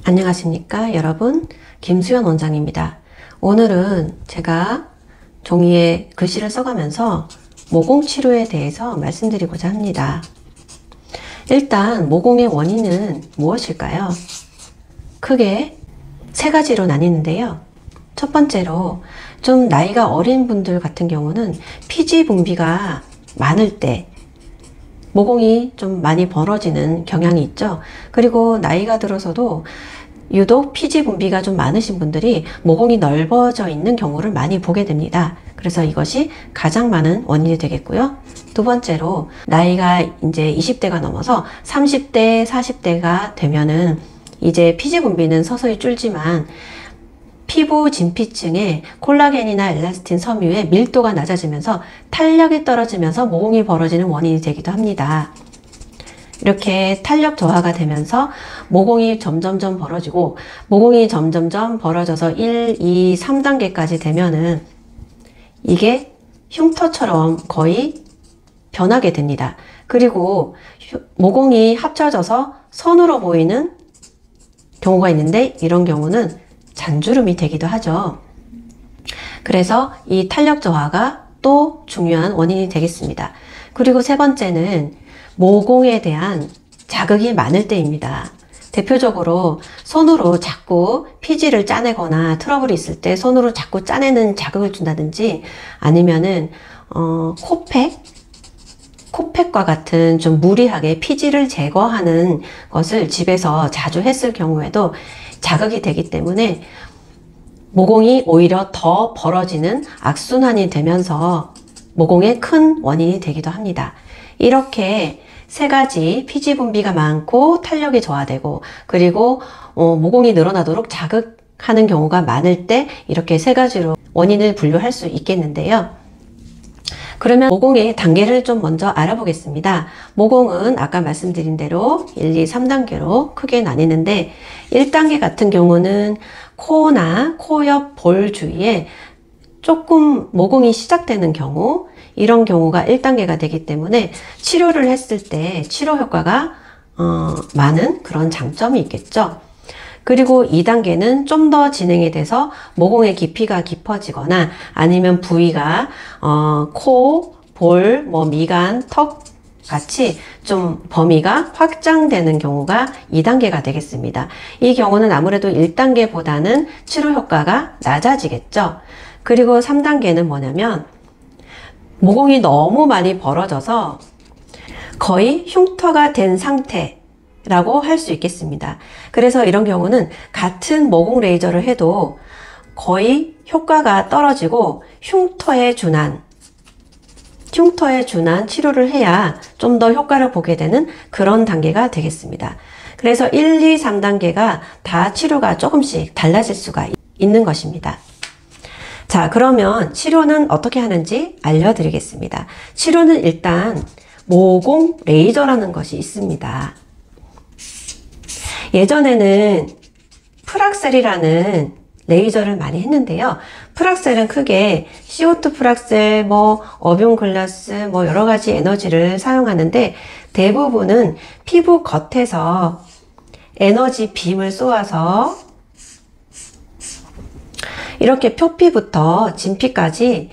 안녕하십니까 여러분, 김수연 원장입니다. 오늘은 제가 종이에 글씨를 써가면서 모공 치료에 대해서 말씀드리고자 합니다. 일단 모공의 원인은 무엇일까요? 크게 세 가지로 나뉘는데요. 첫 번째로 좀 나이가 어린 분들 같은 경우는 피지 분비가 많을 때 모공이 좀 많이 벌어지는 경향이 있죠. 그리고 나이가 들어서도 유독 피지 분비가 좀 많으신 분들이 모공이 넓어져 있는 경우를 많이 보게 됩니다. 그래서 이것이 가장 많은 원인이 되겠고요. 두 번째로 나이가 이제 20대가 넘어서 30대, 40대가 되면은 이제 피지 분비는 서서히 줄지만 피부 진피층에 콜라겐이나 엘라스틴 섬유의 밀도가 낮아지면서 탄력이 떨어지면서 모공이 벌어지는 원인이 되기도 합니다. 이렇게 탄력 저하가 되면서 모공이 점점점 벌어지고, 모공이 점점점 벌어져서 1, 2, 3단계까지 되면은 이게 흉터처럼 거의 변하게 됩니다. 그리고 모공이 합쳐져서 선으로 보이는 경우가 있는데, 이런 경우는 잔주름이 되기도 하죠. 그래서 이 탄력 저하가 또 중요한 원인이 되겠습니다. 그리고 세 번째는 모공에 대한 자극이 많을 때입니다. 대표적으로 손으로 자꾸 피지를 짜내거나 트러블이 있을 때 손으로 자꾸 짜내는 자극을 준다든지, 아니면은 코팩과 같은 좀 무리하게 피지를 제거하는 것을 집에서 자주 했을 경우에도 자극이 되기 때문에 모공이 오히려 더 벌어지는 악순환이 되면서 모공의 큰 원인이 되기도 합니다. 이렇게 세 가지, 피지 분비가 많고 탄력이 저하되고, 그리고 모공이 늘어나도록 자극하는 경우가 많을 때 이렇게 세 가지로 원인을 분류할 수 있겠는데요. 그러면 모공의 단계를 좀 먼저 알아보겠습니다. 모공은 아까 말씀드린 대로 1, 2, 3단계로 크게 나뉘는데, 1단계 같은 경우는 코나 코 옆 볼 주위에 조금 모공이 시작되는 경우, 이런 경우가 1단계가 되기 때문에 치료를 했을 때 치료 효과가 많은 그런 장점이 있겠죠. 그리고 2단계는 좀 더 진행이 돼서 모공의 깊이가 깊어지거나, 아니면 부위가 코, 볼, 미간, 턱 같이 좀 범위가 확장되는 경우가 2단계가 되겠습니다. 이 경우는 아무래도 1단계보다는 치료 효과가 낮아지겠죠. 그리고 3단계는 뭐냐면 모공이 너무 많이 벌어져서 거의 흉터가 된 상태라고 할 수 있겠습니다. 그래서 이런 경우는 같은 모공 레이저를 해도 거의 효과가 떨어지고 흉터에 준한 치료를 해야 좀 더 효과를 보게 되는 그런 단계가 되겠습니다. 그래서 1, 2, 3단계가 다 치료가 조금씩 달라질 수가 있는 것입니다. 자, 그러면 치료는 어떻게 하는지 알려드리겠습니다. 치료는 일단 모공 레이저라는 것이 있습니다. 예전에는 프락셀이라는 레이저를 많이 했는데요. 프락셀은 크게 CO2 프락셀, 어뷸 글라스, 여러 가지 에너지를 사용하는데, 대부분은 피부 겉에서 에너지 빔을 쏘아서 이렇게 표피부터 진피까지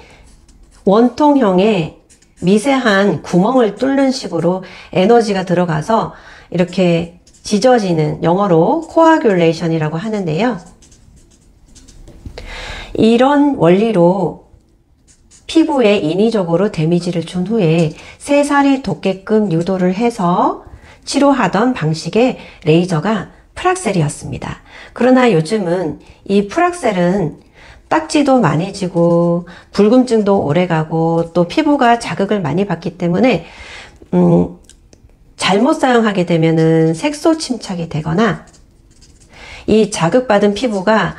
원통형의 미세한 구멍을 뚫는 식으로 에너지가 들어가서 이렇게 찢어지는, 영어로 코아귤레이션이라고 하는데요. 이런 원리로 피부에 인위적으로 데미지를 준 후에 새살이 돋게끔 유도를 해서 치료하던 방식의 레이저가 프락셀이었습니다. 그러나 요즘은 이 프락셀은 딱지도 많이 지고 붉음증도 오래가고 또 피부가 자극을 많이 받기 때문에 잘못 사용하게 되면은 색소 침착이 되거나 이 자극받은 피부가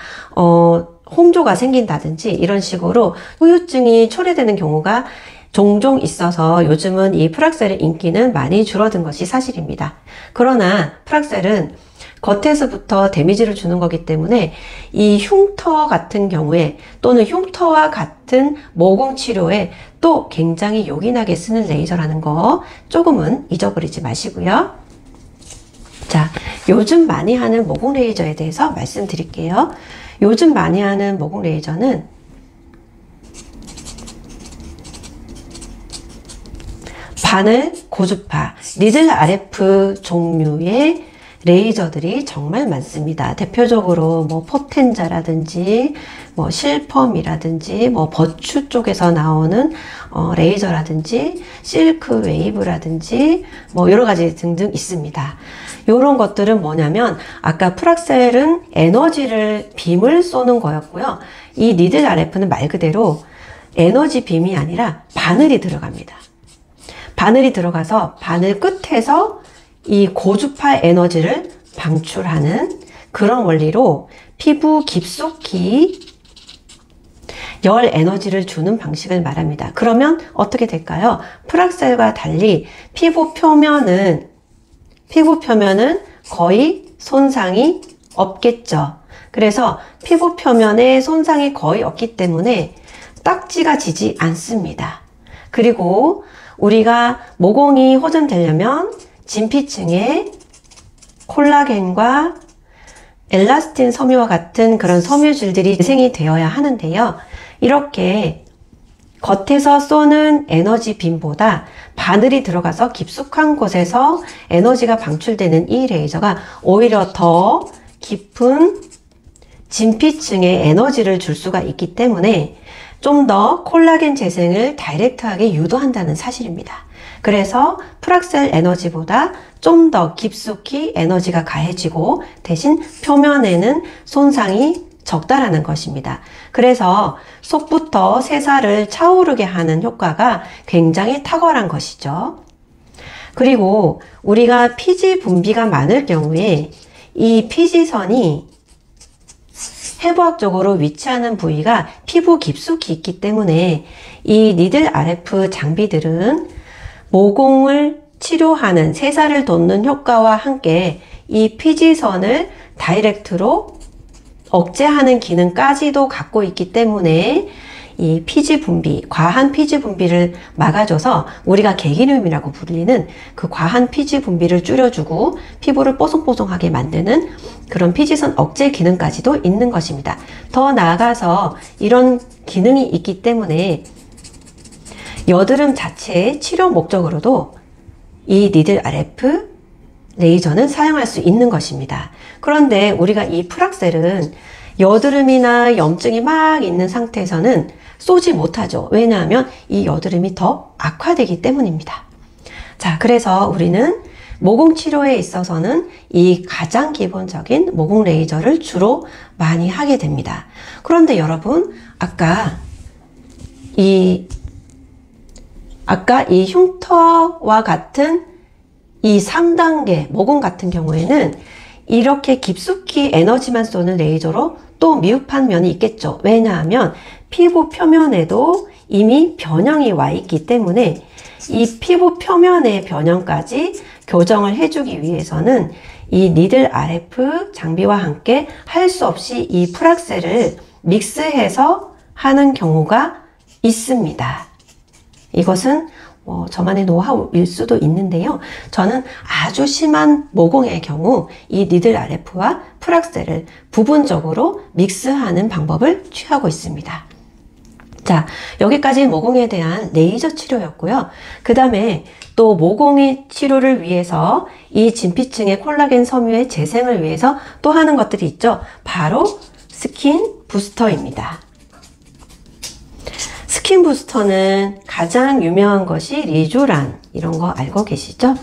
홍조가 생긴다든지 이런 식으로 후유증이 초래되는 경우가 종종 있어서 요즘은 이 프락셀의 인기는 많이 줄어든 것이 사실입니다. 그러나 프락셀은 겉에서부터 데미지를 주는 거기 때문에 이 흉터 같은 경우에, 또는 흉터와 같은 모공 치료에 또 굉장히 요긴하게 쓰는 레이저라는 거 조금은 잊어버리지 마시고요. 자, 요즘 많이 하는 모공 레이저에 대해서 말씀드릴게요. 요즘 많이 하는 모공 레이저는 바늘 고주파, 니들 RF 종류의 레이저들이 정말 많습니다. 대표적으로 뭐 포텐자라든지 뭐 실펌이라든지 뭐 버추 쪽에서 나오는 레이저라든지 실크 웨이브라든지 뭐 여러 가지 등등 있습니다. 이런 것들은 뭐냐면 아까 프락셀은 에너지를 빔을 쏘는 거였고요. 이 니들 RF는 말 그대로 에너지 빔이 아니라 바늘이 들어갑니다. 바늘이 들어가서 바늘 끝에서 이 고주파 에너지를 방출하는 그런 원리로 피부 깊숙이 열 에너지를 주는 방식을 말합니다. 그러면 어떻게 될까요? 프락셀과 달리 피부 표면은 거의 손상이 없겠죠. 그래서 피부 표면에 손상이 거의 없기 때문에 딱지가 지지 않습니다. 그리고 우리가 모공이 호전되려면 진피층에 콜라겐과 엘라스틴 섬유와 같은 그런 섬유질들이 재생이 되어야 하는데요. 이렇게 겉에서 쏘는 에너지 빔보다 바늘이 들어가서 깊숙한 곳에서 에너지가 방출되는 이 레이저가 오히려 더 깊은 진피층에 에너지를 줄 수가 있기 때문에 좀 더 콜라겐 재생을 다이렉트하게 유도한다는 사실입니다. 그래서 프락셀 에너지보다 좀 더 깊숙이 에너지가 가해지고 대신 표면에는 손상이 적다라는 것입니다. 그래서 속부터 새살을 차오르게 하는 효과가 굉장히 탁월한 것이죠. 그리고 우리가 피지 분비가 많을 경우에 이 피지선이 해부학적으로 위치하는 부위가 피부 깊숙이 있기 때문에 이 니들 RF 장비들은 모공을 치료하는 새살을 돋는 효과와 함께 이 피지선을 다이렉트로 억제하는 기능까지도 갖고 있기 때문에 이 피지 분비, 과한 피지 분비를 막아줘서 우리가 개기름이라고 불리는 그 과한 피지 분비를 줄여주고 피부를 뽀송뽀송하게 만드는 그런 피지선 억제 기능까지도 있는 것입니다. 더 나아가서 이런 기능이 있기 때문에 여드름 자체의 치료 목적으로도 이 니들 RF 레이저는 사용할 수 있는 것입니다. 그런데 우리가 이 프락셀은 여드름이나 염증이 막 있는 상태에서는 쏘지 못하죠. 왜냐하면 이 여드름이 더 악화되기 때문입니다. 자, 그래서 우리는 모공 치료에 있어서는 이 가장 기본적인 모공 레이저를 주로 많이 하게 됩니다. 그런데 여러분, 아까 이 흉터와 같은 이 3단계 모공 같은 경우에는 이렇게 깊숙이 에너지만 쏘는 레이저로 또 미흡한 면이 있겠죠. 왜냐하면 피부 표면에도 이미 변형이 와 있기 때문에 이 피부 표면의 변형까지 교정을 해주기 위해서는 이 니들 RF 장비와 함께 할 수 없이 이 프락셀을 믹스해서 하는 경우가 있습니다. 이것은 저만의 노하우일 수도 있는데요. 저는 아주 심한 모공의 경우 이 니들 RF와 프락셀을 부분적으로 믹스하는 방법을 취하고 있습니다. 자, 여기까지 모공에 대한 레이저 치료였고요. 그 다음에 또 모공의 치료를 위해서 이 진피층의 콜라겐 섬유의 재생을 위해서 또 하는 것들이 있죠. 바로 스킨 부스터입니다. 스킨 부스터는 가장 유명한 것이 리쥬란, 이런 거 알고 계시죠?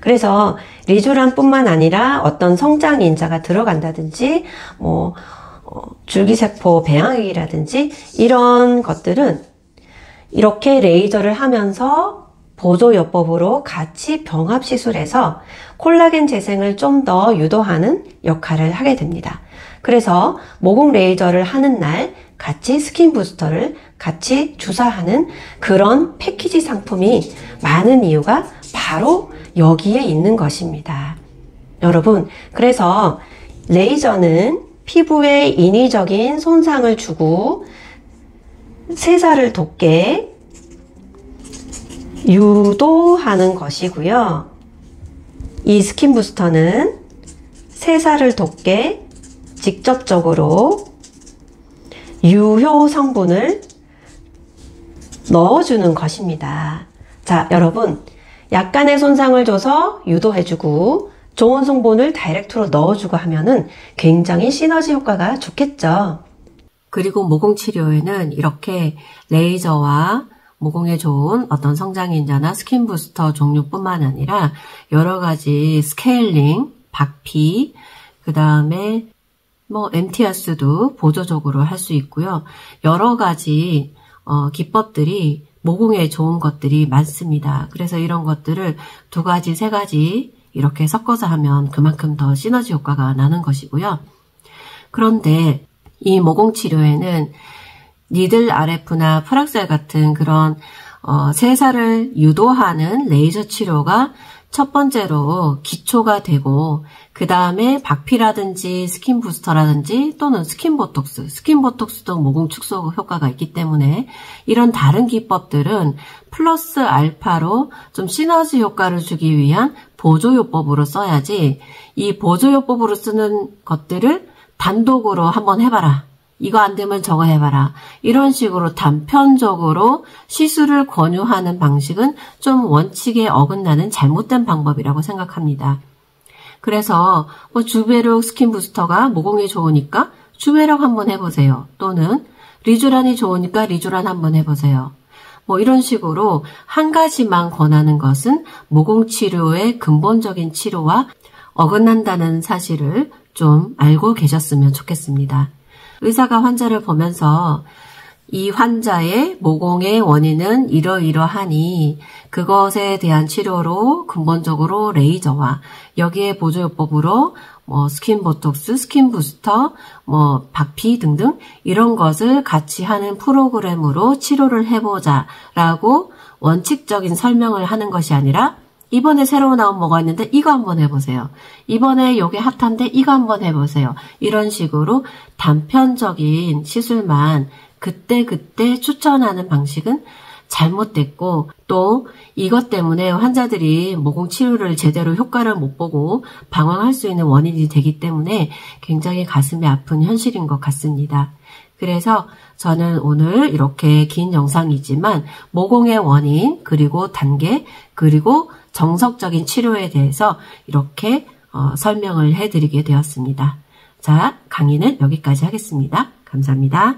그래서 리쥬란 뿐만 아니라 어떤 성장 인자가 들어간다든지 줄기세포 배양액이라든지 이런 것들은 이렇게 레이저를 하면서 보조요법으로 같이 병합시술해서 콜라겐 재생을 좀 더 유도하는 역할을 하게 됩니다. 그래서 모공 레이저를 하는 날 같이 스킨 부스터를 같이 주사하는 그런 패키지 상품이 많은 이유가 바로 여기에 있는 것입니다. 여러분, 그래서 레이저는 피부에 인위적인 손상을 주고 새살을 돋게 유도하는 것이고요. 이 스킨 부스터는 세살을 돋게 직접적으로 유효 성분을 넣어주는 것입니다. 자, 여러분, 약간의 손상을 줘서 유도해주고 좋은 성분을 다이렉트로 넣어주고 하면은 굉장히 시너지 효과가 좋겠죠. 그리고 모공 치료에는 이렇게 레이저와 모공에 좋은 어떤 성장인자나 스킨 부스터 종류뿐만 아니라 여러 가지 스케일링, 박피, 그 다음에 MTS도 보조적으로 할 수 있고요. 여러 가지 기법들이 모공에 좋은 것들이 많습니다. 그래서 이런 것들을 2가지, 3가지 이렇게 섞어서 하면 그만큼 더 시너지 효과가 나는 것이고요. 그런데 이 모공 치료에는 니들 RF나 프락셀 같은 그런 세살을 유도하는 레이저 치료가 첫 번째로 기초가 되고, 그 다음에 박피라든지 스킨 부스터라든지 또는 스킨 보톡스도 모공 축소 효과가 있기 때문에 이런 다른 기법들은 플러스 알파로 좀 시너지 효과를 주기 위한 보조요법으로 써야지, 이 보조요법으로 쓰는 것들을 단독으로 한번 해봐라, 이거 안 되면 저거 해봐라, 이런 식으로 단편적으로 시술을 권유하는 방식은 좀 원칙에 어긋나는 잘못된 방법이라고 생각합니다. 그래서 주베룩 스킨 부스터가 모공에 좋으니까 주베룩 한번 해보세요. 또는 리쥬란이 좋으니까 리쥬란 한번 해보세요. 이런 식으로 한 가지만 권하는 것은 모공 치료의 근본적인 치료와 어긋난다는 사실을 좀 알고 계셨으면 좋겠습니다. 의사가 환자를 보면서 이 환자의 모공의 원인은 이러이러하니 그것에 대한 치료로 근본적으로 레이저와 여기에 보조요법으로 스킨 보톡스, 스킨 부스터, 박피 등등 이런 것을 같이 하는 프로그램으로 치료를 해보자 라고 원칙적인 설명을 하는 것이 아니라, 이번에 새로 나온 뭐가 있는데 이거 한번 해보세요. 이번에 요게 핫한데 이거 한번 해보세요. 이런 식으로 단편적인 시술만 그때그때 추천하는 방식은 잘못됐고, 또 이것 때문에 환자들이 모공 치료를 제대로 효과를 못 보고 방황할 수 있는 원인이 되기 때문에 굉장히 가슴이 아픈 현실인 것 같습니다. 그래서 저는 오늘 이렇게 긴 영상이지만 모공의 원인, 그리고 단계, 그리고 정석적인 치료에 대해서 이렇게 설명을 해드리게 되었습니다. 자, 강의는 여기까지 하겠습니다. 감사합니다.